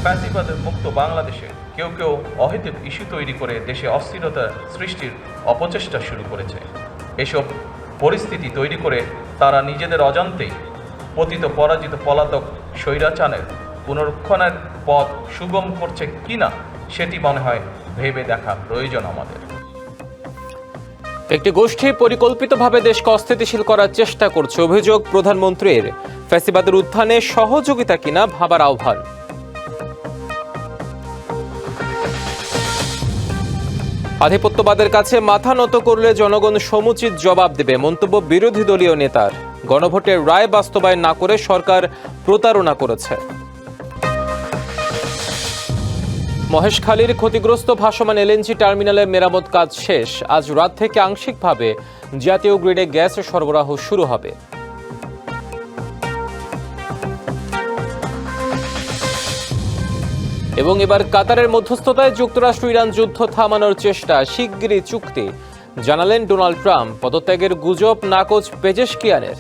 ফ্যাসিবাদের মুক্ত বাংলাদেশে কেউ কেউ অহেতুক ইস্যু তৈরি করে দেশে অস্থিরতা সৃষ্টির অপচেষ্টা শুরু করেছে। এসব পরিস্থিতি তৈরি করে তারা নিজেদের অজান্তেই পতিত পরাজিত পলাতক স্বৈরাচারের পুনরুত্থানের পথ সুগম করছে কিনা সেটি মনে হয় ভেবে দেখা প্রয়োজন আমাদের। একটি গোষ্ঠী পরিকল্পিতভাবে দেশকে অস্থিতিশীল করার চেষ্টা করছে অভিযোগ প্রধানমন্ত্রীর। ফ্যাসিবাদের উত্থানে সহযোগিতা কিনা ভাবার আহ্বান। আধিপত্যবাদের কাছে মাথা নত করলে জনগণ সমুচিত জবাব দেবে, মন্তব্য বিরোধী দলীয় নেতার। গণভোটের রায় বাস্তবায়ন না করে সরকার প্রতারণা করেছে। মহেশখালীর ক্ষতিগ্রস্ত ভাসমান এলএনজি টার্মিনালের মেরামত কাজ শেষ। আজ রাত থেকে আংশিকভাবে জাতীয় গ্রিডে গ্যাস সরবরাহ শুরু হবে। এবং এবার কাতারের মধ্যস্থতায় যুক্তরাষ্ট্র ইরান যুদ্ধ থামানোর চেষ্টা, শিগগিরই চুক্তি, জানালেন ডোনাল্ড ট্রাম্প। পদত্যাগের গুজব নাকচ পেজেশকিয়ানের।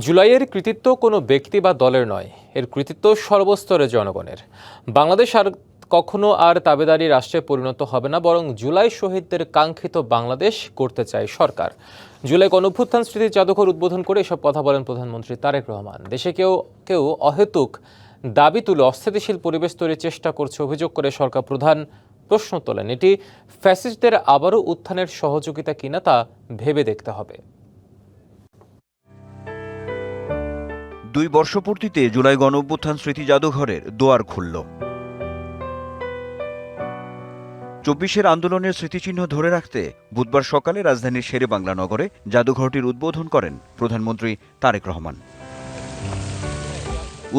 জুলাইয়ের কৃতিত্ব কোনো ব্যক্তি বা দলের নয়, এর কৃতিত্ব সর্বস্তরের জনগণের। বাংলাদেশ আর কখনো আর তাবেদারি রাষ্ট্রে পরিণত হবে না, বরং জুলাই শহীদদের কাঙ্ক্ষিত বাংলাদেশ করতে চায় সরকার। জুলাই গণঅভ্যুত্থান স্মৃতি জাদুঘর উদ্বোধন করে এসব কথা বলেন প্রধানমন্ত্রী তারেক রহমান। দেশে কেউ অহেতুক দাবি তুলে অস্থিতিশীল পরিবেশ তৈরির চেষ্টা করছে অভিযোগ করে সরকার প্রধান প্রশ্ন তোলেন, এটি ফ্যাসিস্টদের আবারও উত্থানের সহযোগিতা কিনা তা ভেবে দেখতে হবে। 2 বর্ষপূর্তিতে জুলাই গণঅভ্যুত্থান স্মৃতি জাদুঘরের দুয়ার খুলল। 24-এর আন্দোলনের স্মৃতিচিহ্ন ধরে রাখতে বুধবার সকালে রাজধানীর শেরেবাংলা নগরে জাদুঘরটির উদ্বোধন করেন প্রধানমন্ত্রী তারেক রহমান।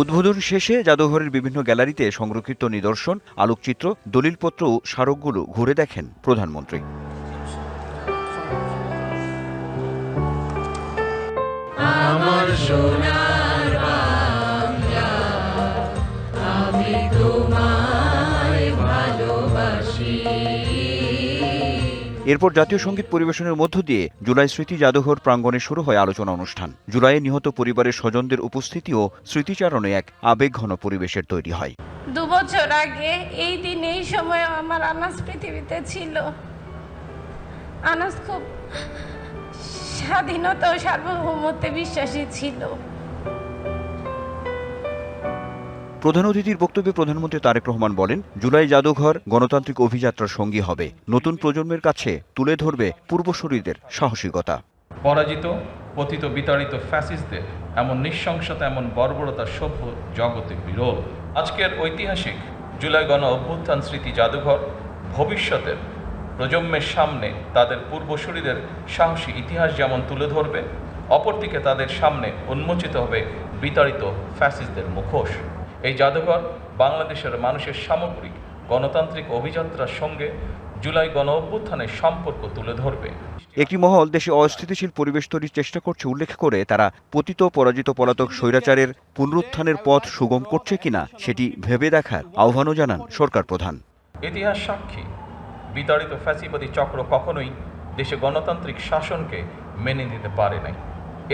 উদ্বোধন শেষে জাদুঘরের বিভিন্ন গ্যালারিতে সংরক্ষিত নিদর্শন, আলোকচিত্র, দলিলপত্র ও স্মারকগুলো ঘুরে দেখেন প্রধানমন্ত্রী। আমার সোনার বাংলা, আমি তোমায় ভালোবাসি। এরপর জাতীয় সঙ্গীত পরিবেশনের মধ্য দিয়ে জুলাই স্মৃতি জাদুঘর প্রাঙ্গণে শুরু হয় আলোচনা অনুষ্ঠান। জুলাইয়ে নিহত পরিবারের স্বজনদের উপস্থিতি ও স্মৃতিচারণে এক আবেগঘন পরিবেশের তৈরি হয়। 2 বছর আগে এই দিন এই সময় আমার আনাস পৃথিবীতে ছিল। আনাস খুব স্বাধীনতা ও সার্বভৌমত্বে বিশ্বাসী ছিল। প্রধান অতিথির বক্তব্যে প্রধানমন্ত্রী তারেক রহমান বলেন, জুলাই জাদুঘর গণতান্ত্রিক অভিযাত্রার সঙ্গী হবে, নতুন প্রজন্মের কাছে তুলে ধরবে পূর্বসূরিদের সাহসিকতা। পরাজিত পতিত বিতাড়িত ফ্যাসিস্টদের এমন নৃশংসতা, এমন বর্বরতা সভ্য জগতে বিরল। আজকের ঐতিহাসিক জুলাই গণ অভ্যুত্থান স্মৃতি জাদুঘর ভবিষ্যতের প্রজন্মের সামনে তাদের পূর্বসূরিদের সাহসী ইতিহাস যেমন তুলে ধরবে, অপরদিকে তাদের সামনে উন্মোচিত হবে বিতাড়িত ফ্যাসিস্টদের মুখোশ। এই জাদুঘর বাংলাদেশের মানুষের সামগ্রিক গণতান্ত্রিক অভিযাত্রার সঙ্গে জুলাই গণ অভ্যুত্থানের সম্পর্ক তুলে ধরবে। একটি মহল দেশে অস্থিতিশীল পরিবেশ তৈরির চেষ্টা করছে উল্লেখ করে তারা পতিত পরাজিত পলাতক স্বৈরাচারের পুনরুত্থানের পথ সুগম করছে কিনা সেটি ভেবে দেখার আহ্বানও জানান সরকার প্রধান। ইতিহাস সাক্ষী, বিতাড়িত ফ্যাসিবাদী চক্র কখনোই দেশে গণতান্ত্রিক শাসনকে মেনে নিতে পারে নাই।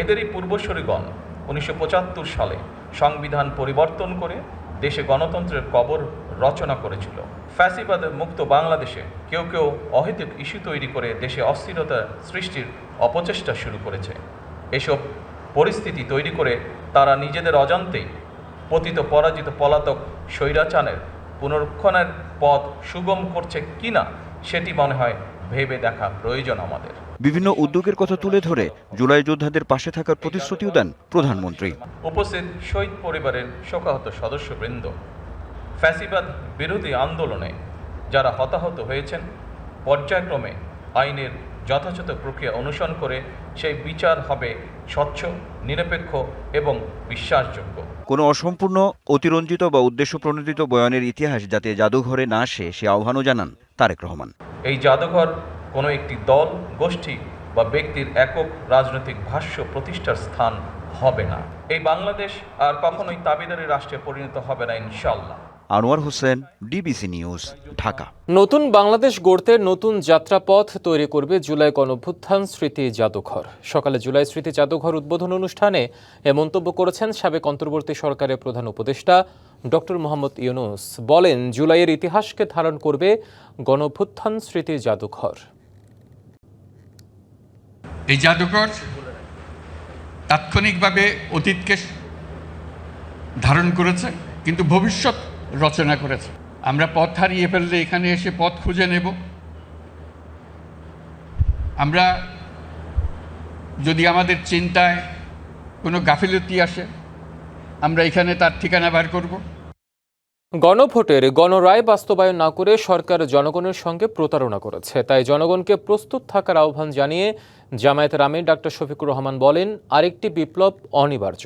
এদেরই পূর্বসূরিগণ 1975 সালে সংবিধান পরিবর্তন করে দেশে গণতন্ত্রের কবর রচনা করেছিল। ফ্যাসিবাদের মুক্ত বাংলাদেশে কেউ অহেতুক ইস্যু তৈরি করে দেশে অস্থিরতা সৃষ্টির অপচেষ্টা শুরু করেছে। এসব পরিস্থিতি তৈরি করে তারা নিজেদের অজান্তেই পতিত পরাজিত পলাতক স্বৈরাচারের পুনরুত্থানের পথ সুগম করছে কিনা সেটি মনে হয় ভেবে দেখা প্রয়োজন আমাদের। বিভিন্ন উদ্যোগের কথা তুলে ধরে জুলাই যোদ্ধাদের পাশে থাকার প্রতিশ্রুতিও দেন প্রধানমন্ত্রী। উপস্থিত শহীদ পরিবারের শোকাহত সদস্যবৃন্দ, ফ্যাসিবাদ বিরোধী আন্দোলনে যারা হতাহত হয়েছেন, পর্যায়ক্রমে আইনের যথাযথ প্রক্রিয়া অনুসরণ করে সেই বিচার হবে স্বচ্ছ, নিরপেক্ষ এবং বিশ্বাসযোগ্য। কোনো অসম্পূর্ণ, অতিরঞ্জিত বা উদ্দেশ্য প্রণোদিত বয়ানের ইতিহাস যাতে জাদুঘরে না আসে সে আহ্বানও জানান তারেক রহমান। এই জাদুঘর কোনো একটি দল, গোষ্ঠী বা ব্যক্তির একক রাজনৈতিক ভাষ্য প্রতিষ্ঠার স্থান হবে না। এই বাংলাদেশ আর কখনোই তাবেদারি রাষ্ট্রে পরিণত হবে না, ইনশাআল্লাহ। Anwar Hossain, DBC news, Dhaka. নতুন বাংলাদেশ গড়তে নতুন যাত্রাপথ তৈরি করবে জুলাই গণঅভ্যুত্থান স্মৃতি জাদুঘর। সকালে জুলাই স্মৃতি জাদুঘর উদ্বোধন অনুষ্ঠানে এ মন্তব্য করেছেন সাবেক অন্তর্বর্তী সরকারের প্রধান উপদেষ্টা ডক্টর মোহাম্মদ ইউনূস। বলেন, জুলাইয়ের ইতিহাসকে ধারণ করবে গণঅভ্যুত্থান স্মৃতি জাদুঘর। এই জাদুঘর তাৎক্ষণিকভাবে অতীতকে ধারণ করেছে, কিন্তু ভবিষ্যৎ রচনা করেছে। আমরা পথ হারিয়ে ফেললে এখানে এসে পথ খুঁজে নেব। আমরা যদি আমাদের চিন্তায় কোনো গাফিলতি আসে, আমরা এখানে তার ঠিকানা বার করব। গণভোটের গণরায় বাস্তবায়ন না করে সরকার জনগণের সঙ্গে প্রতারণা করেছে, তাই জনগণকে প্রস্তুত থাকার আহ্বান জানিয়ে জামায়াতের আমির ডক্টর শফিকুর রহমান বলেন, আরেকটি বিপ্লব অনিবার্য।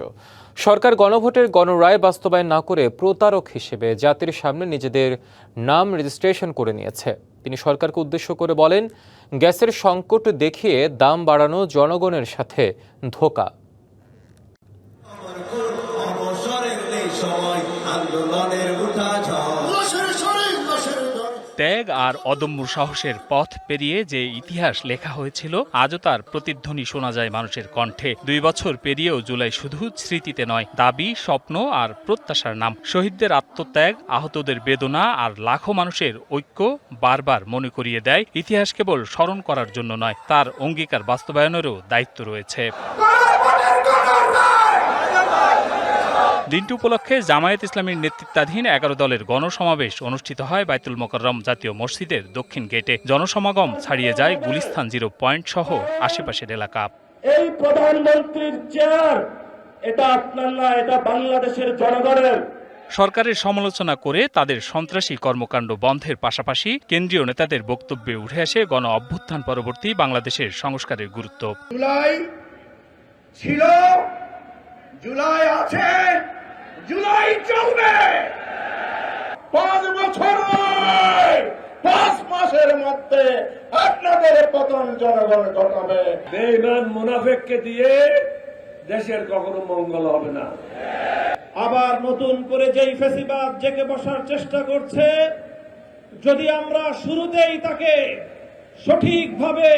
সরকার গণভোটের গণরায় বাস্তবায়ন না করে প্রতারক হিসেবে জাতির সামনে নিজেদের নাম রেজিস্ট্রেশন করে নিয়েছে। তিনি সরকারকে উদ্দেশ্য করে বলেন, গ্যাসের সংকট দেখিয়ে দাম বাড়ানো জনগণের সাথে ধোঁকা। ত্যাগ আর অদম্য সাহসের পথ পেরিয়ে যে ইতিহাস লেখা হয়েছিল, আজও তার প্রতিধ্বনি শোনা যায় মানুষের কণ্ঠে। 2 বছর পেরিয়েও জুলাই শুধু স্মৃতিতে নয়, দাবি, স্বপ্ন আর প্রত্যাশার নাম। শহীদদের আত্মত্যাগ, আহতদের বেদনা আর লাখো মানুষের ঐক্য বারবার মনে করিয়ে দেয়, ইতিহাস কেবল স্মরণ করার জন্য নয়, তার অঙ্গীকার বাস্তবায়নেরও দায়িত্ব রয়েছে। দিনটি উপলক্ষে জামায়াত ইসলামীর নেতৃত্বাধীন 11 দলের গণসমাবেশ অনুষ্ঠিত হয় বাইতুল মোকাররম জাতীয় মসজিদের দক্ষিণ গেটে। জনসমাগম ছাড়িয়ে যায় গুলিস্তান 0 পয়েন্ট সহ আশেপাশের এলাকা। এই প্রধানমন্ত্রীর চেয়ার, এটা আপনার না, এটা বাংলাদেশের জনগণের। সরকারের সমালোচনা করে তাদের সন্ত্রাসী কর্মকাণ্ড বন্ধের পাশাপাশি কেন্দ্রীয় নেতাদের বক্তব্যে উঠে আসে গণ অভ্যুত্থান পরবর্তী বাংলাদেশের সংস্কারের গুরুত্ব। জুলাই ছিল, জুলাই আছে, জুলাই চলবে। 5 বছর নয়, 5 মাসের মধ্যে আপনাদের পতন জনগণ ঘটাবে। বেঈমান মুনাফিককে দিয়ে দেশের কখনো মঙ্গল হবে না। আবার নতুন করে যেই ফ্যাসিবাদ জেগে বসার চেষ্টা করছে, যদি আমরা শুরুতেই তাকে সঠিকভাবে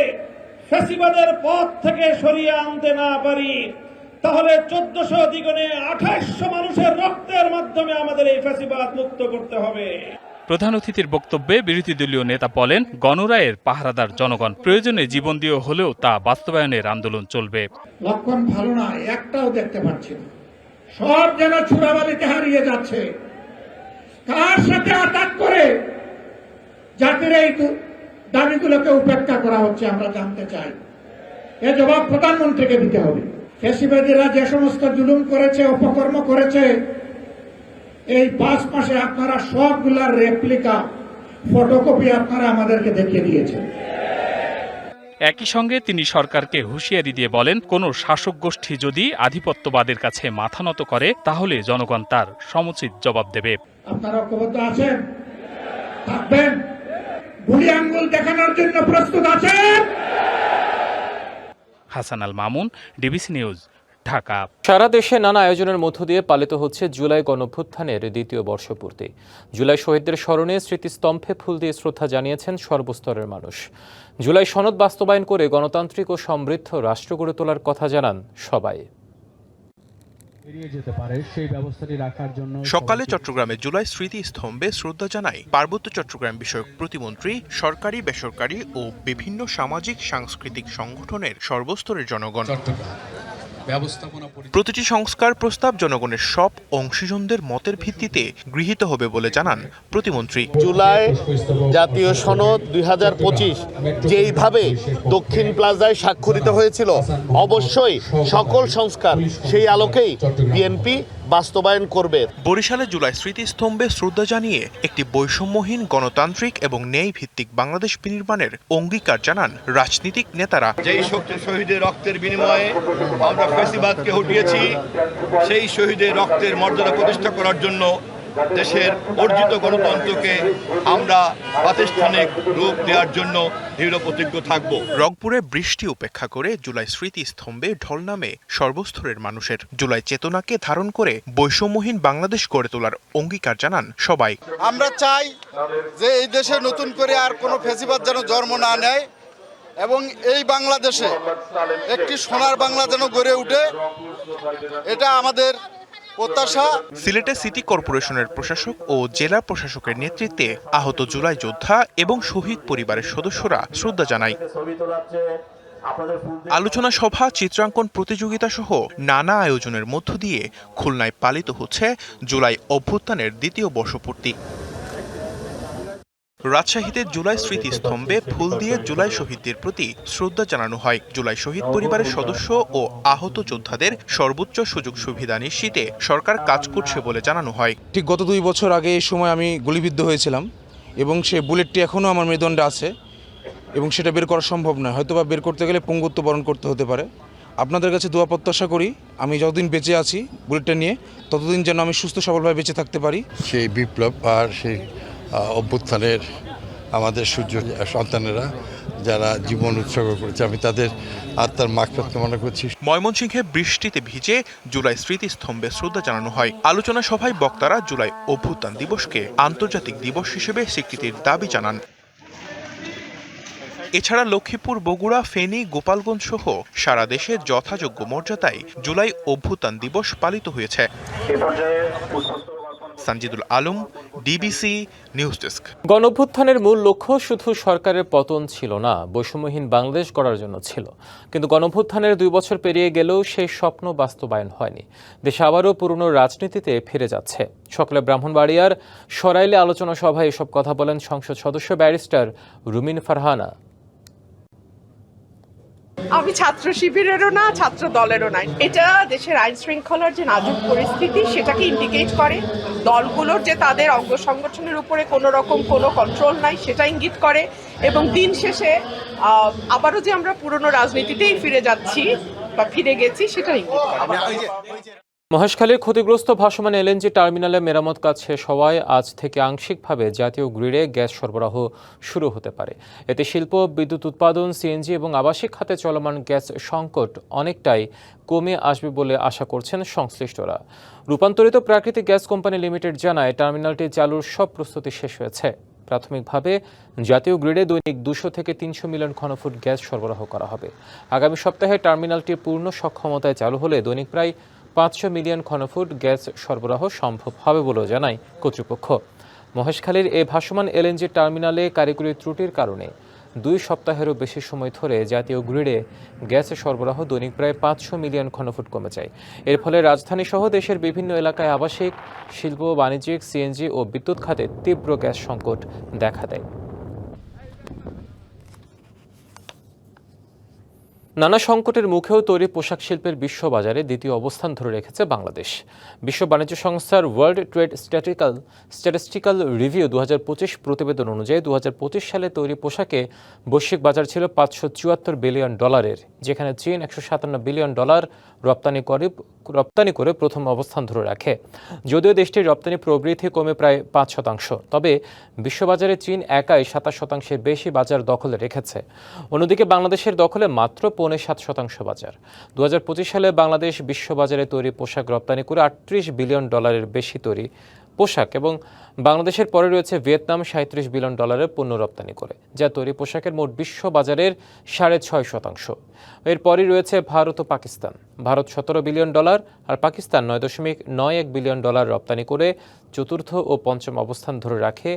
ফ্যাসিবাদের পথ থেকে সরিয়ে আনতে না পারি, তাহলে 1400 দ্বিগুণে 2800 মানুষের রক্তের মাধ্যমে আমাদের এই ফ্যাসিবাদ মুক্ত করতে হবে। প্রধান অতিথির বক্তব্যে বিরোধী দলীয় নেতা বলেন, গণরায়ের পাহারাদার জনগণ, প্রয়োজনে জীবন দিয়ে হলেও তা বাস্তবায়নের আন্দোলন চলবে। লক্ষণ ভালো না, একটাও দেখতে পাচ্ছি না। সব যেন চূড়াবালিতে হারিয়ে যাচ্ছে। কার সাথে আঘাত করে জাতির এই দাবিগুলোকে উপেক্ষা করা হচ্ছে আমরা জানতে চাই। এ জবাব প্রধানমন্ত্রীকে দিতে হবে। ফ্যাসিবাদীরা যে সমস্ত জুলুম করেছে, অপকর্ম করেছে, এই 5 মাসে আপনারা সবগুলার রেপ্লিকা, ফটোকপি আপনারা আমাদেরকে দেখিয়ে দিয়েছেন। একই সঙ্গে তিনি সরকারকে হুঁশিয়ারি দিয়ে বলেন, কোনো শাসক গোষ্ঠী যদি আধিপত্যবাদের কাছে মাথা নত করে, তাহলে জনগণ তার সমুচিত জবাব দেবে। আপনারা ঐক্যবদ্ধ আছেন, থাকবেন, বুড়ি আঙ্গুল দেখানোর জন্য প্রস্তুত আছেন। Hasan Al Mamun, DBC news, Dhaka. সারা দেশে নানা আয়োজনের মধ্য দিয়ে পালিত হচ্ছে জুলাই গণঅভ্যুত্থানের 2য় বর্ষপূর্তি। জুলাই শহীদদের স্মরণে স্মৃতিস্তম্ভে ফুল দিয়ে শ্রদ্ধা জানিয়েছেন সর্বস্তরের মানুষ। জুলাই সনদ বাস্তবায়ন করে গণতান্ত্রিক ও সমৃদ্ধ রাষ্ট্র গড়ে তোলার কথা জানান সবাই। সকালে চট্টগ্রামে জুলাই স্মৃতিস্তম্ভে শ্রদ্ধা জানায় পার্বত্য চট্টগ্রাম বিষয়ক প্রতিমন্ত্রী, সরকারি, বেসরকারি ও বিভিন্ন সামাজিক সাংস্কৃতিক সংগঠনের সর্বস্তরের জনগণ। প্রতিটি সংস্কার প্রস্তাব জনগণের সব অংশীজনদের মতের ভিত্তিতে গৃহীত হবে বলে জানান প্রতিমন্ত্রী। জুলাই জাতীয় সনদ 2025 যেইভাবে দক্ষিণ প্লাজায় স্বাক্ষরিত হয়েছিল, অবশ্যই সকল সংস্কার সেই আলোকেই বিএনপি বাস্তবায়ন করবে। বরিশালে জুলাই স্মৃতিস্তম্ভে শ্রদ্ধা জানিয়ে একটি বৈষম্যহীন গণতান্ত্রিক এবং ন্যায় ভিত্তিক বাংলাদেশ বিনির্মাণের অঙ্গীকার জানান রাজনীতিক নেতারা। যেই শহীদের রক্তের বিনিময়ে আমরা ফ্যাসিবাদকে হটিয়েছি, সেই শহীদের রক্তের মর্যাদা প্রতিষ্ঠা করার জন্য দেশের অর্জিত গণতন্ত্রকে আমরা প্রাতিষ্ঠানিক রূপ দেওয়ার জন্য দৃঢ় প্রতিজ্ঞ থাকব। রংপুরে বৃষ্টি উপেক্ষা করে জুলাই স্মৃতিস্তম্ভে ঢল নামে সর্বস্তরের মানুষের। জুলাই চেতনাকে ধারণ করে বৈষম্যহীন বাংলাদেশ গড়ে তোলার অঙ্গীকার জানান সবাই। আমরা চাই যে এই দেশে নতুন করে আর কোনো ফ্যাসিবাদ যেন জন্ম না নেয় এবং এই বাংলাদেশে একটি সোনার বাংলা যেন গড়ে ওঠে, এটা আমাদের প্রত্যাশা। সিলেটে সিটি কর্পোরেশনের প্রশাসক ও জেলা প্রশাসকের নেতৃত্বে আহত জুলাই যোদ্ধা এবং শহীদ পরিবারের সদস্যরা শ্রদ্ধা জানায়। আলোচনা সভা, চিত্রাঙ্কন প্রতিযোগিতা সহ নানা আয়োজনের মধ্য দিয়ে খুলনায় পালিত হচ্ছে জুলাই অভ্যুত্থানের দ্বিতীয় বর্ষপূর্তি। রাজশাহীতে জুলাই স্মৃতিস্তম্ভে ফুল দিয়ে জুলাই শহীদদের প্রতি শ্রদ্ধা জানানো হয়। জুলাই শহীদ পরিবারের সদস্য ও আহত যোদ্ধাদের সর্বোচ্চ সুযোগ সুবিধা নিশ্চিতে সরকার কাজ করছে বলে জানানো হয়। ঠিক গত 2 বছর আগে এই সময় আমি গুলিবিদ্ধ হয়েছিলাম এবং সেই বুলেটটি এখনও আমার মেরুদণ্ডে আছে এবং সেটা বের করা সম্ভব নয়। হয়তোবা বের করতে গেলে পঙ্গুত্ব বরণ করতে হতে পারে। আপনাদের কাছে দোয়া প্রত্যাশা করি আমি যতদিন বেঁচে আছি বুলেটটা নিয়ে, ততদিন যেন আমি সুস্থ সবলভাবে বেঁচে থাকতে পারি। সেই বিপ্লব আর সেই অভ্যুত্থানের আমাদের সূর্য সন্তানেরা যারা জীবন উৎসর্গ করেছে, আমি তাদের আত্মার মাগফিরাত কামনা করছি। ময়মনসিংহে বৃষ্টিতে ভিজে জুলাই স্মৃতিস্তম্ভে শ্রদ্ধা জানানো হয়। আলোচনা সভায় বক্তারা জুলাই অভ্যুত্থান দিবসকে আন্তর্জাতিক দিবস হিসেবে স্বীকৃতির দাবি জানান। এছাড়া লক্ষ্মীপুর, বগুড়া, ফেনী, গোপালগঞ্জ সহ সারা দেশে যথাযোগ্য মর্যাদায় জুলাই অভ্যুত্থান দিবস পালিত হয়েছে। সঞ্জিদুল আলম, ডিবিসি নিউজ ডেস্ক। গণঅভ্যুত্থানের মূল লক্ষ্য শুধু সরকারের পতন ছিল না, বৈষম্যহীন বাংলাদেশ গড়ার জন্য ছিল। কিন্তু গণঅভ্যুত্থানের 2 বছর পেরিয়ে গেলেও সেই স্বপ্ন বাস্তবায়ন হয়নি। দেশে আবারও পুরনো রাজনীতিতে ফিরে যাচ্ছে। সকালে ব্রাহ্মণবাড়িয়ার সরাইলে আলোচনা সভায় এসব কথা বলেন সংসদ সদস্য ব্যারিস্টার রুমিন ফারহানা। আমি ছাত্র শিবিরেরও না, ছাত্র দলেরও নাই। এটা দেশের আইন শৃঙ্খলার যে নাজুক পরিস্থিতি সেটাকে ইন্ডিকেট করে। দলগুলোর যে তাদের অঙ্গ সংগঠনের উপরে কোনো রকম কোনো কন্ট্রোল নাই সেটা ইঙ্গিত করে। এবং দিন শেষে আবারও যে আমরা পুরনো রাজনীতিতেই ফিরে যাচ্ছি বা ফিরে গেছি সেটা ইঙ্গিত করে। মহেশখালীর ক্ষতিগ্রস্ত ভাসমান এলএনজি টার্মিনালে মেরামত কাজ শেষ হওয়ায় আজ থেকে আংশিকভাবে জাতীয় গ্রিডে গ্যাস সরবরাহ শুরু হতে পারে। এতে শিল্প, বিদ্যুৎ উৎপাদন, সিএনজি এবং আবাসিক খাতে চলমান গ্যাস সংকট অনেকটাই কমে আসবে বলে আশা করছেন সংশ্লিষ্টরা। রূপান্তরিত প্রাকৃতিক গ্যাস কোম্পানি লিমিটেড জানায়, টার্মিনালটি চালুর সব প্রস্তুতি শেষ হয়েছে। প্রাথমিকভাবে জাতীয় গ্রিডে দৈনিক 200 থেকে 300 মিলিয়ন ঘনফুট গ্যাস সরবরাহ করা হবে। আগামী সপ্তাহে টার্মিনালটি পূর্ণ সক্ষমতায় চালু হলে দৈনিক প্রায় 500 মিলিয়ন ঘনফুট গ্যাস সরবরাহ সম্ভব হবে বলেও জানায় কর্তৃপক্ষ। মহেশখালীর এই ভাসমান এলএনজি টার্মিনালে কারিগরি ত্রুটির কারণে 2 সপ্তাহেরও বেশি সময় ধরে জাতীয় গ্রিডে গ্যাস সরবরাহ দৈনিক প্রায় 500 মিলিয়ন ঘনফুট কমে যায়। এর ফলে রাজধানী সহ দেশের বিভিন্ন এলাকায় আবাসিক, শিল্প, বাণিজ্যিক, সিএনজি ও বিদ্যুৎ খাতে তীব্র গ্যাস সংকট দেখা দেয়। নানা সংকটের মুখেও তৈরি পোশাক শিল্পের বিশ্ববাজারে দ্বিতীয় অবস্থান ধরে রেখেছে বাংলাদেশ। বিশ্ব বাণিজ্য সংস্থার ওয়ার্ল্ড ট্রেড স্ট্যাটিস্টিক্যাল রিভিউ 2025 প্রতিবেদন অনুযায়ী 2025 সালে তৈরি পোশাকে বৈশ্বিক বাজার ছিল $574 বিলিয়ন, যেখানে চীন $157 বিলিয়ন রপ্তানি করে প্রথম অবস্থান ধরে রাখে। যদিও দেশটির রপ্তানি প্রবৃদ্ধি কমে প্রায় 5%, তবে বিশ্ববাজারে চীন একাই 27% বেশি বাজার দখলে রেখেছে। অন্যদিকে বাংলাদেশের দখলে মাত্র 7.5% বাজার। 2025 সালে বাংলাদেশ বিশ্ববাজারে তৈরি পোশাক রপ্তানি করে $38 বিলিয়ন বেশি তৈরি পোশাক এবং বাংলাদেশের পরে রয়েছে ভিয়েতনাম $37 বিলিয়ন পণ্য রপ্তানি করে, যা তৈরি পোশাকের মোট বিশ্ব বাজারের 6.5%। এরপরই রয়েছে ভারত ও পাকিস্তান। ভারত $17 বিলিয়ন আর পাকিস্তান $9.91 বিলিয়ন রপ্তানি করে চতুর্থ ও পঞ্চম অবস্থান ধরে রাখে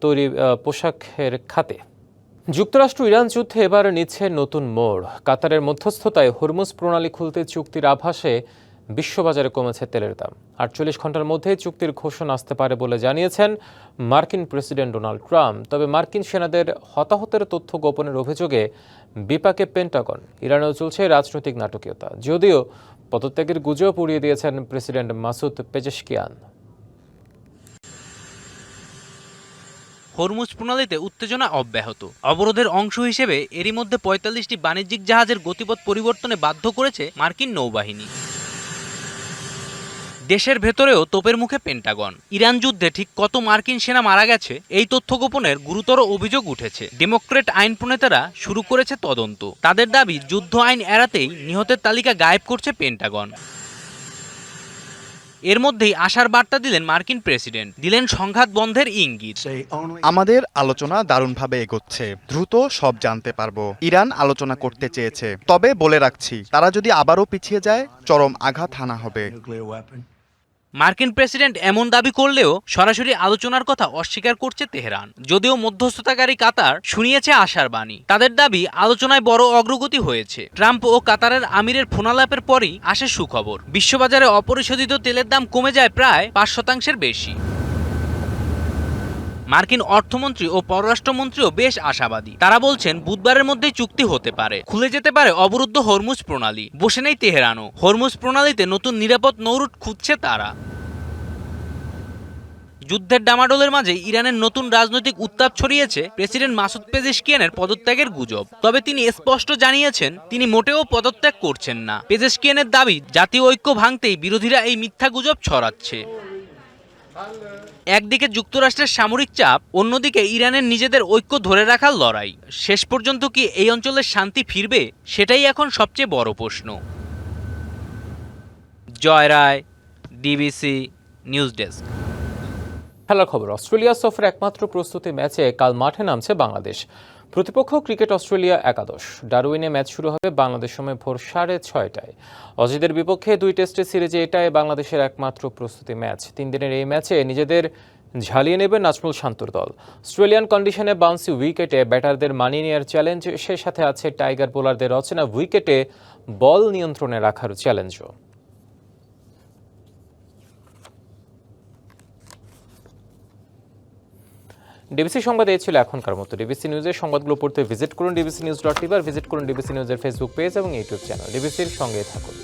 তৈরি পোশাকের খাতে। যুক্তরাষ্ট্র ইরান যুদ্ধে এবার নিচ্ছে নতুন মোড়। কাতারের মধ্যস্থতায় হরমুজ প্রণালী খুলতে চুক্তির আভাসে বিশ্ববাজারে কমেছে তেলের দাম। 48 ঘন্টার মধ্যেই চুক্তির ঘোষণা আসতে পারে বলে জানিয়েছেন মার্কিন প্রেসিডেন্ট ডোনাল্ড ট্রাম্প। তবে মার্কিন সেনাদের হতাহতের তথ্য গোপনের অভিযোগে বিপাকে পেন্টাগন। ইরানেও চলছে রাজনৈতিক নাটকীয়তা, যদিও পদত্যাগের গুজব উড়িয়ে দিয়েছেন প্রেসিডেন্ট মাসুদ পেজেশকিয়ান। হরমুজ প্রণালীতে উত্তেজনা অব্যাহত। অবরোধের অংশ হিসেবে এরই মধ্যে 45টি বাণিজ্যিক জাহাজের গতিপথ পরিবর্তনে বাধ্য করেছে মার্কিন নৌবাহিনী। দেশের ভেতরেও তোপের মুখে পেন্টাগন। ইরান যুদ্ধে ঠিক কত মার্কিন সেনা মারা গেছে এই তথ্য গোপনের গুরুতর অভিযোগ উঠেছে। ডেমোক্রেট আইন প্রণেতারা শুরু করেছে তদন্ত। তাদের দাবি যুদ্ধ আইন এড়াতেই নিহতের তালিকা গায়েব করছে পেন্টাগন। এর মধ্যেই আশার বার্তা দিলেন মার্কিন প্রেসিডেন্ট, দিলেন সংঘাত বন্ধের ইঙ্গিত। আমাদের আলোচনা দারুণভাবে এগোচ্ছে, দ্রুত সব জানতে পারবো। ইরান আলোচনা করতে চেয়েছে, তবে বলে রাখছি তারা যদি আবারও পিছিয়ে যায় চরম আঘাত হানা হবে। মার্কিন প্রেসিডেন্ট এমন দাবি করলেও সরাসরি আলোচনার কথা অস্বীকার করছে তেহরান। যদিও মধ্যস্থতাকারী কাতার শুনিয়েছে আশার বাণী। তাদের দাবি আলোচনায় বড় অগ্রগতি হয়েছে। ট্রাম্প ও কাতারের আমিরের ফোনালাপের পরই আসে সুখবর। বিশ্ববাজারে অপরিশোধিত তেলের দাম কমে যায় প্রায় 5% বেশি। মার্কিন অর্থমন্ত্রী ও পররাষ্ট্রমন্ত্রীও বেশ আশাবাদী। তারা বলছেন বুধবারের মধ্যেই চুক্তি হতে পারে, খুলে যেতে পারে অবরুদ্ধ হরমুজ প্রণালী। বসে নেই তেহরানও, হরমুজ প্রণালীতে নতুন নিরাপদ নৌরুট খুঁজছে তারা। যুদ্ধের ডামাডোলের মাঝে ইরানের নতুন রাজনৈতিক উত্তাপ ছড়িয়েছে প্রেসিডেন্ট মাসুদ পেজেশকিয়ানের পদত্যাগের গুজব। তবে তিনি স্পষ্ট জানিয়েছেন তিনি মোটেও পদত্যাগ করছেন না। পেজেশকিয়ানের দাবি জাতীয় ঐক্য ভাঙতেই বিরোধীরা এই মিথ্যা গুজব ছড়াচ্ছে। একদিকে যুক্তরাষ্ট্রের সামরিক চাপ, অন্যদিকে ইরানের নিজেদের ঐক্য ধরে রাখার লড়াই। শেষ পর্যন্ত কি এই অঞ্চলের শান্তি ফিরবে, সেটাই এখন সবচেয়ে বড় প্রশ্ন। জয় রায়, ডিবিসি নিউজ ডেস্ক। খেলার খবর। অস্ট্রেলিয়া সফরের একমাত্র প্রস্তুতি ম্যাচে কাল মাঠে নামছে বাংলাদেশ। প্রতিপক্ষ ক্রিকেট অস্ট্রেলিয়া একাদশ। ডারউইনে ম্যাচ শুরু হবে বাংলাদেশ সময় ভোর 6:30টায়। অজিদের বিপক্ষে 2 টেস্টের সিরিজে এটাই বাংলাদেশের একমাত্র প্রস্তুতি ম্যাচ। 3 দিনের এই ম্যাচে নিজেদের ঝালিয়ে নেবে নাজমুল শান্তর দল। অস্ট্রেলিয়ান কন্ডিশনে বাউন্সি উইকেটে ব্যাটারদের মানিয়ে নেওয়ার চ্যালেঞ্জ, সেই সাথে আছে টাইগার বোলারদের অচেনা উইকেটে বল নিয়ন্ত্রণে রাখার চ্যালেঞ্জও। ডিবিসি সংবাদ এই ছিল এখনকার মতো। ডিবিসি নিউজের সংবাদগুলো পড়তে ভিজিট করুন dbcnews.tv আর ভিজিট করুন ডিবিসি নিউজের ফেসবুক পেজ এবং ইউটিউব চ্যানেল। ডিবিসির সঙ্গে থাকুন।